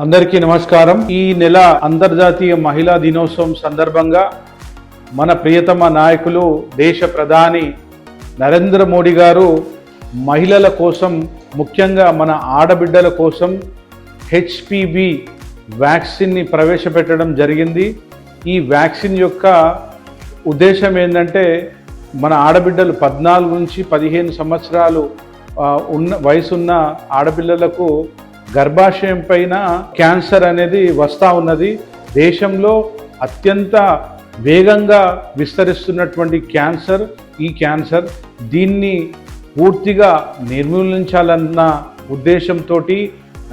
అందరికీ నమస్కారం. ఈ నెల అంతర్జాతీయ మహిళా దినోత్సవం సందర్భంగా మన ప్రియతమ నాయకులు దేశ ప్రధాని నరేంద్ర మోడీ గారు మహిళల కోసం, ముఖ్యంగా మన ఆడబిడ్డల కోసం హెచ్పివి వ్యాక్సిన్ని ప్రవేశపెట్టడం జరిగింది. ఈ వ్యాక్సిన్ యొక్క ఉద్దేశం ఏంటంటే, మన ఆడబిడ్డలు 14 నుంచి 15 సంవత్సరాలు వయసున్న ఆడపిల్లలకు గర్భాశయం పైన క్యాన్సర్ అనేది వస్తూ ఉన్నది. దేశంలో అత్యంత వేగంగా విస్తరిస్తున్నటువంటి క్యాన్సర్ ఈ క్యాన్సర్. దీన్ని పూర్తిగా నిర్మూలించాలన్న ఉద్దేశంతో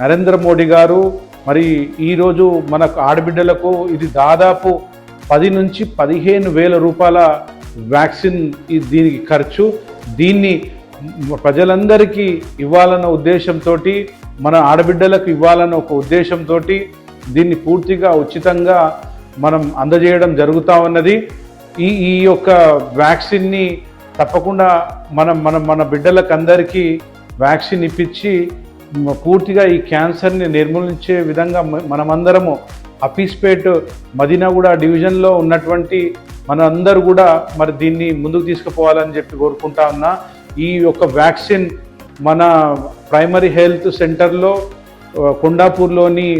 నరేంద్ర మోడీ గారు మరి ఈరోజు మనకు ఆడబిడ్డలకు ఇది దాదాపు 10 నుంచి 15 వేల రూపాయల వ్యాక్సిన్ దీనికి ఖర్చు. దీన్ని ప్రజలందరికీ ఇవ్వాలన్న ఉద్దేశంతో, మన ఆడబిడ్డలకు ఇవ్వాలన్న ఒక ఉద్దేశంతో దీన్ని పూర్తిగా ఉచితంగా మనం అందజేయడం జరుగుతూ ఉన్నది. ఈ యొక్క వ్యాక్సిన్ని తప్పకుండా మన బిడ్డలకు అందరికీ వ్యాక్సిన్ ఇప్పించి పూర్తిగా ఈ క్యాన్సర్ని నిర్మూలించే విధంగా మనమందరము హఫీజ్పేట్ మదీనాగూడ డివిజన్లో ఉన్నటువంటి మనందరూ కూడా మరి దీన్ని ముందుకు తీసుకుపోవాలని చెప్పి కోరుకుంటా ఉన్నా. ఈ యొక్క వ్యాక్సిన్ మన ప్రైమరీ హెల్త్ సెంటర్లో, కొండాపూర్లోని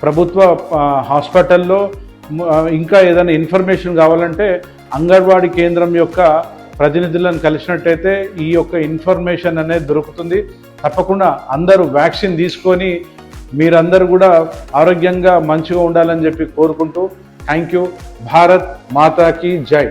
ప్రభుత్వ హాస్పిటల్లో, ఇంకా ఏదైనా ఇన్ఫర్మేషన్ కావాలంటే అంగన్వాడీ కేంద్రం యొక్క ప్రతినిధులను కలిసినట్టయితే ఈ యొక్క ఇన్ఫర్మేషన్ అనేది దొరుకుతుంది. తప్పకుండా అందరూ వ్యాక్సిన్ తీసుకొని మీరందరూ కూడా ఆరోగ్యంగా మంచిగా ఉండాలని చెప్పి కోరుకుంటూ, థ్యాంక్ యూ. భారత్ మాతాకి జై.